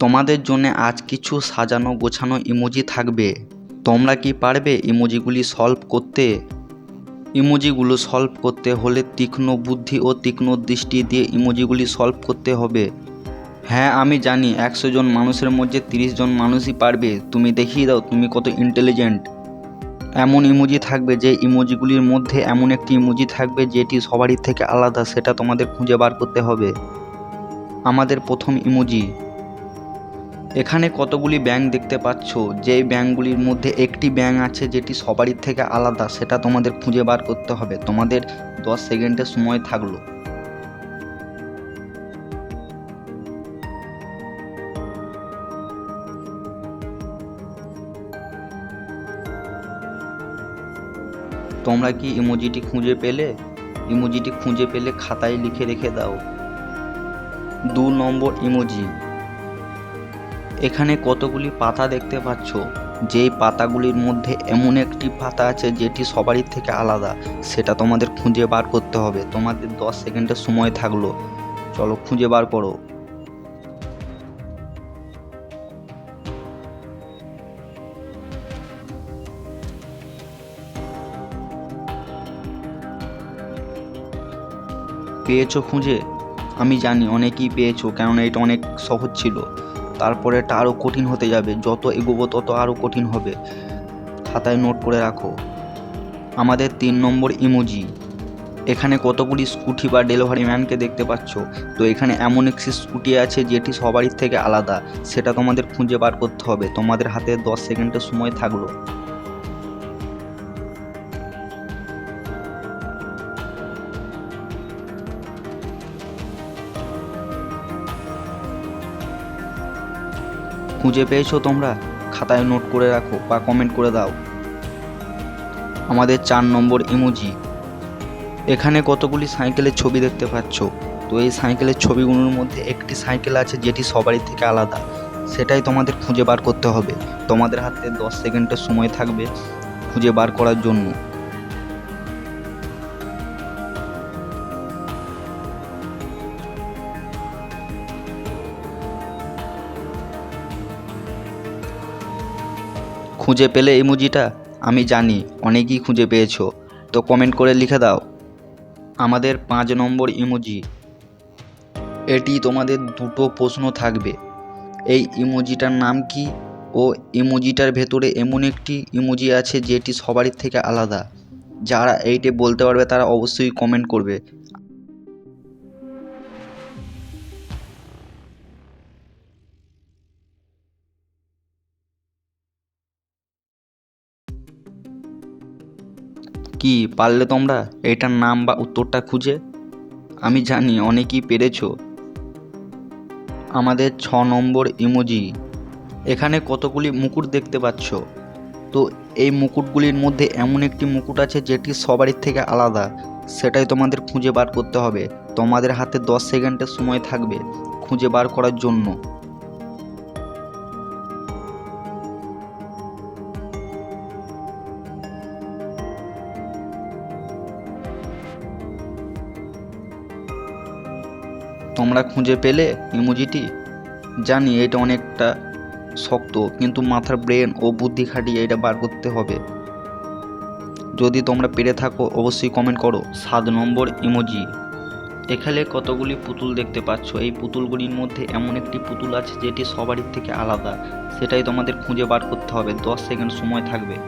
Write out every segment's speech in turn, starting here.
তোমাদের জন্য আজ কিছু সাজানো গোছানো ইমোজি থাকবে। তোমরা কি পারবে ইমোজিগুলি সলভ করতে? ইমোজিগুলো সলভ করতে হলে তীক্ষ্ণ বুদ্ধি ও তীক্ষ্ণ দৃষ্টি দিয়ে ইমোজিগুলি সলভ করতে হবে। হ্যাঁ, আমি জানি 100 জন মানুষের মধ্যে 30 জন মানুষই পারবে। তুমি দেখিয়ে দাও তুমি কত ইন্টেলিজেন্ট। এমন ইমোজি থাকবে যে ইমোজিগুলির মধ্যে এমন একটি ইমোজি থাকবে যেটি সবারই থেকে আলাদা, সেটা তোমাদের খুঁজে বার করতে হবে। আমাদের প্রথম ইমোজি। এখানে কতগুলি ব্যাঙ দেখতে পাচ্ছ, যেই ব্যাঙগুলির মধ্যে একটি ব্যাঙ আছে যেটি সবারই থেকে আলাদা, সেটা তোমাদের খুঁজে বার করতে হবে। তোমাদের 10 সেকেন্ডের সময় থাকলো। তোমরা কি ইমোজিটি খুঁজে পেলে? ইমোজিটি খুঁজে পেলে খাতায় লিখে রেখে দাও। 2 নম্বর ইমোজি। এখানে কতগুলি পাতা দেখতে পাচ্ছ, যেই পাতাগুলির মধ্যে এমন একটি পাতা আছে যেটি সবারই থেকে আলাদা, সেটা তোমাদের খুঁজে বার করতে হবে। তোমাদের 10 সেকেন্ডের সময় থাকলো, চলো খুঁজে বার করো। পেয়েছো খুঁজে? আমি জানি অনেকেই পেয়েছো, কেননা এটা অনেক সহজ ছিল। তারপরে এটা আরও কঠিন হতে যাবে, যত এগোবো তত আরও কঠিন হবে। খাতায় নোট করে রাখো। আমাদের 3 নম্বর ইমোজি। এখানে কতগুলি স্কুটি বা ডেলিভারি ম্যানকে দেখতে পাচ্ছ। তো এখানে এমন একটি স্কুটি আছে যেটি সবারই থেকে আলাদা, সেটা তোমাদের খুঁজে বার করতে হবে। তোমাদের হাতে 10 সেকেন্ডের সময় থাকলো। খুঁজে পেয়েছো তোমরা? খাতায় নোট করে রাখো বা কমেন্ট করে দাও। আমাদের 4 নম্বর ইমোজি। এখানে কতগুলি সাইকেলের ছবি দেখতে পাচ্ছ। তো এই সাইকেলের ছবিগুলোর মধ্যে একটি সাইকেল আছে যেটি সবারই থেকে আলাদা, সেটাই তোমাদের খুঁজে বার করতে হবে। তোমাদের হাতে 10 সেকেন্ডের সময় থাকবে খুঁজে বার করার জন্য। খুঁজে পেলে ইমোজিটা? আমি জানি অনেকেই খুঁজে পেয়েছো, তো কমেন্ট করে লিখে দাও। আমাদের 5 নম্বর ইমোজি। এটি তোমাদের দুটো প্রশ্ন থাকবে। এই ইমোজিটার নাম কি, ও ইমোজিটার ভেতরে এমন একটি ইমোজি আছে যেটি সবারই থেকে আলাদা। যারা এইটা বলতে পারবে তারা অবশ্যই কমেন্ট করবে। কি পারলে তোমরা এইটার নাম বা উত্তরটা খুঁজে? আমি জানি অনেকেই পেরেছো। আমাদের 6 নম্বর ইমোজি। এখানে কতগুলি মুকুট দেখতে পাচ্ছ। তো এই মুকুটগুলির মধ্যে এমন একটি মুকুট আছে যেটি সবারই থেকে আলাদা, সেটাই তোমাদের খুঁজে বার করতে হবে। তোমাদের হাতে 10 সেকেন্ডের সময় থাকবে খুঁজে বার করার জন্য। তোমরা খুঁজে পেলে ইমোজিটি? জানি এটা অনেকটা শক্ত, কিন্তু মাথার ব্রেন ও বুদ্ধি খাটিয়ে এটা বার করতে হবে। যদি তোমরা পেরে থাকো অবশ্যই কমেন্ট করো। 7 নম্বর ইমোজি। এখানে কতগুলি পুতুল দেখতে পাচ্ছ। এই পুতুলগুলির মধ্যে এমন একটি পুতুল আছে যেটি সবারই থেকে আলাদা, সেটাই তোমাদের খুঁজে বার করতে হবে। 10 সেকেন্ড সময় থাকবে।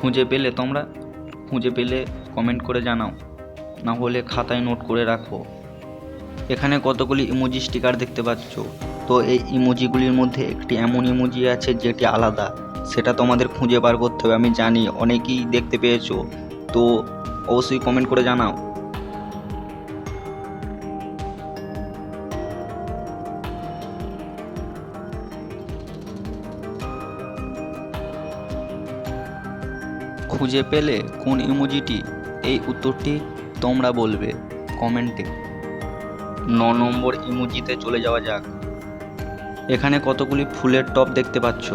খুঁজে পেলে তোমরা? খুঁজে পেলে কমেন্ট করে জানাও, না হলে খাতায় নোট করে রাখো। এখানে কতগুলি ইমোজি স্টিকার দেখতে পাচ্ছ। তো এই ইমোজিগুলির মধ্যে একটি এমন ইমোজি আছে যেটি আলাদা, সেটা তোমাদের খুঁজে বার করতে হবে। আমি জানি অনেকেই দেখতে পেয়েছো, তো অবশ্যই কমেন্ট করে জানাও। খুঁজে পেলে কোন ইমোজিটি, এই উত্তরটি তোমরা বলবে কমেন্টে। 9 নম্বর ইমোজিতে চলে যাওয়া যাক। এখানে কতগুলি ফুলের টব দেখতে পাচ্ছ।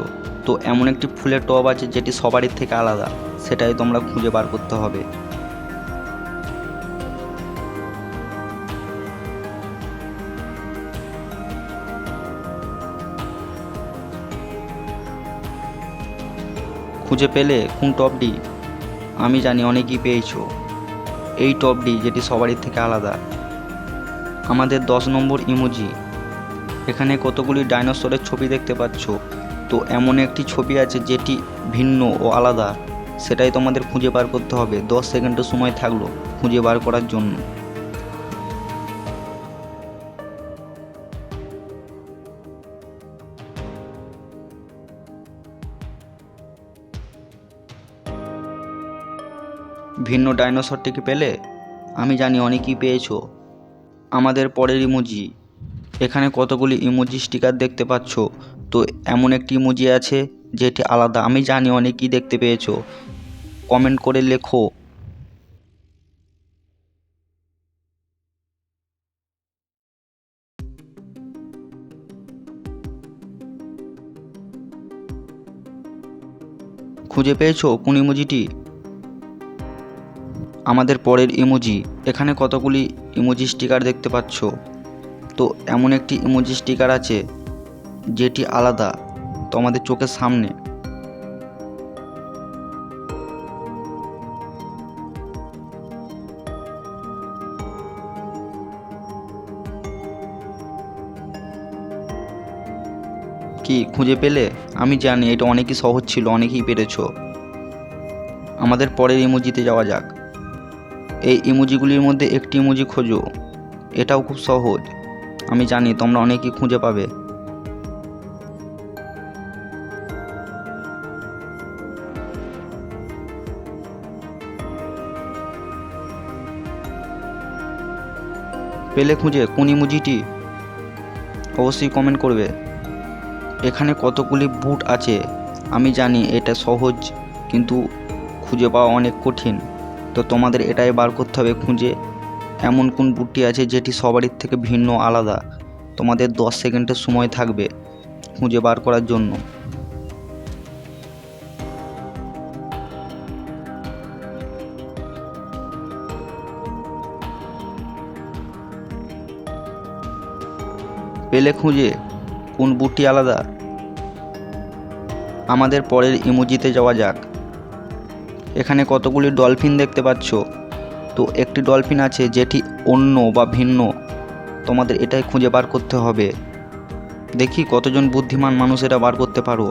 তো এমন একটি ফুলের টব আছে যেটি সবারই থেকে আলাদা, সেটাই তোমরা খুঁজে বার করতে হবে। খুঁজে পেলে কোন টবটি? আমি জানি অনেকেই পেয়েছো, এই টবটি যেটি সবারই থেকে আলাদা। আমাদের 10 নম্বর ইমোজি। এখানে কতগুলি ডাইনোসরের ছবি দেখতে পাচ্ছ, তো এমন একটি ছবি আছে যেটি ভিন্ন ও আলাদা, সেটাই তোমাদের খুঁজে বার করতে হবে। 10 সেকেন্ডের সময় থাকলো খুঁজে বার করার জন্য। ভিন্ন ডাইনোসরটিকে পেলে? আমি জানি অনেকেই পেয়েছো। আমাদের পরের ইমোজি। এখানে কতগুলি ইমোজি স্টিকার দেখতে পাচ্ছ, তো এমন একটি ইমোজি আছে যেটি আলাদা। আমি জানি অনেকেই দেখতে পেয়েছো, কমেন্ট করে লেখো। খুঁজে পেয়েছো কোন ইমোজিটি? আমাদের পরের ইমোজি। এখানে কতগুলি ইমোজি স্টিকার দেখতে পাচ্ছ, তো এমন একটি ইমোজি স্টিকার আছে যেটি আলাদা তোমাদের চোখের সামনে। কি খুঁজে পেলে? আমি জানি এটা অনেকই সহজ ছিল, অনেকেই পেরেছো। আমাদের পরের ইমোজিতে যাওয়া যাক। এই ইমোজিগুলির মধ্যে একটি ইমোজি খোঁজো, এটাও খুব সহজ। আমি জানি তোমরা অনেকেই খুঁজে পাবে। পেলে খুঁজে কোন ইমোজিটি? অবশ্যই কমেন্ট করবে। এখানে কতগুলি বুট আছে, আমি জানি এটা সহজ, কিন্তু খুঁজে পাওয়া অনেক কঠিন। তো তোমাদের এটাই বার করতে হবে খুঁজে এমন কোন বুটটি আছে যেটি সবারই থেকে ভিন্ন আলাদা। তোমাদের 10 সেকেন্ডের সময় থাকবে খুঁজে বার করার জন্য। পেলে খুঁজে কোন বুটটি আলাদা? আমাদের পরের ইমোজিতে যাওয়া যাক। এখানে কতগুলি ডলফিন দেখতে পাচ্ছ, তো একটি ডলফিন আছে যেটি অন্য বা ভিন্ন। তোমাদের এটাই খুঁজে বার করতে হবে। দেখি কতজন বুদ্ধিমান মানুষ এটা বার করতে পারো।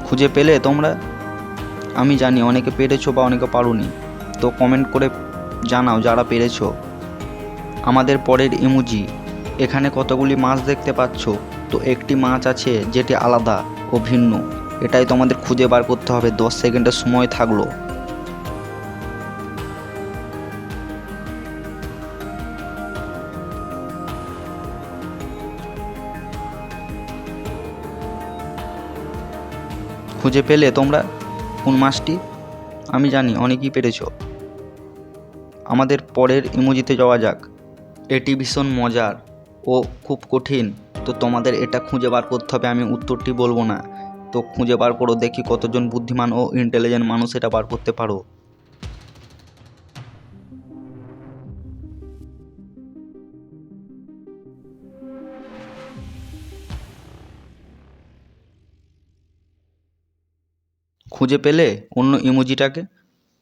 খুঁজে পেলে তোমরা? আমি জানি অনেকে পেরেছো বা অনেকে পারোনি, তো কমেন্ট করে জানাও যারা পেরেছো। আমাদের পরের ইমোজি। এখানে কতগুলি মাছ দেখতে পাচ্ছ, তো একটি মাছ আছে যেটি আলাদা ও ভিন্ন, এটাই তোমাদের খুঁজে বার করতে হবে। 10 সেকেন্ডের সময় থাকলো। খুঁজে পেলে তোমরা কোন মাছটি? আমি জানি অনেকেই পেরেছো। আমাদের পরের ইমোজিতে যাওয়া যাক। এটি ভীষণ মজার ও খুব কঠিন, তো তোমাদের এটা খুঁজে বার করতে হবে। আমি উত্তরটি বলবো না, তো খুঁজে বার করো। দেখি কতজন বুদ্ধিমান ও ইন্টেলিজেন্ট মানুষ এটা বার করতে পারো। খুঁজে পেলে অন্য ইমোজিটাকে?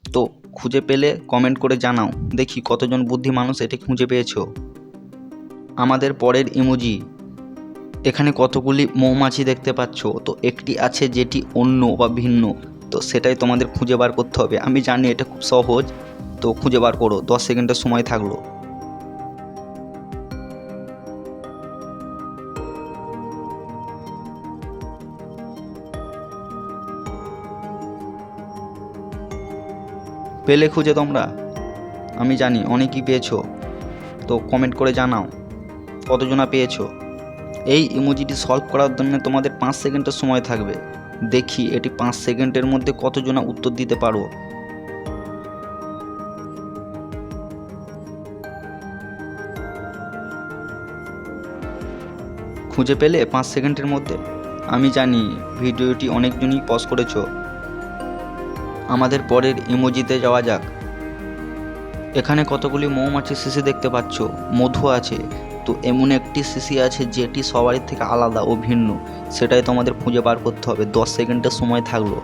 তো খুঁজে পেলে কমেন্ট করে জানাও, দেখি কতজন বুদ্ধি মানুষ এটি খুঁজে পেয়েছো। আমাদের পরের ইমোজি। এখানে কতগুলি মৌমাছি দেখতে পাচ্ছ, তো একটি আছে যেটি অন্য বা ভিন্ন, তো সেটাই তোমাদের খুঁজে বার করতে হবে। আমি জানি এটা খুব সহজ, তো খুঁজে বার করো। 10 সেকেন্ডের সময় থাকলো। পেলে খুঁজে তোমরা? আমি জানি অনেকেই পেয়েছো, তো কমেন্ট করে জানাও কতজনা পেয়েছো। এই ইমোজিটি সলভ করার জন্য তোমাদের 5 সেকেন্ডের সময় থাকবে। দেখি এটি 5 সেকেন্ডের মধ্যে কতজনা উত্তর দিতে পারো। খুঁজে পেলে 5 সেকেন্ডের মধ্যে? আমি জানি ভিডিওটি অনেকজনই পজ করেছো। আমাদের পরের ইমোজিতে যাওয়া যাক। এখানে কতগুলি মৌমাছির শিশি দেখতে পাচ্ছ, মধু আছে। তো এমন একটি শিশি আছে যেটি সবারই থেকে আলাদা ও ভিন্ন, সেটাই তোমাদের খুঁজে বার করতে হবে। 10 সেকেন্ডের সময় থাকলো।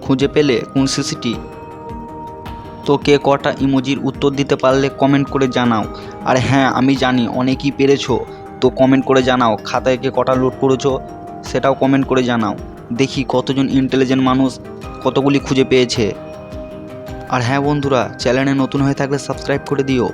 খুঁজে পেলে কোন শিশিটি? তো কে কটা ইমোজির উত্তর দিতে পারলে কমেন্ট করে জানাও। আর হ্যাঁ, আমি জানি অনেকেই পেরেছো, তো কমেন্ট করে জানাও খাতায় কে কটা লোড করেছো, সেটাও কমেন্ট করে জানাও। দেখি কতজন ইন্টেলিজেন্ট মানুষ কতগুলি খুঁজে পেয়েছে। আর হ্যাঁ বন্ধুরা, চ্যানেলে নতুন হয়ে থাকলে সাবস্ক্রাইব করে দিও।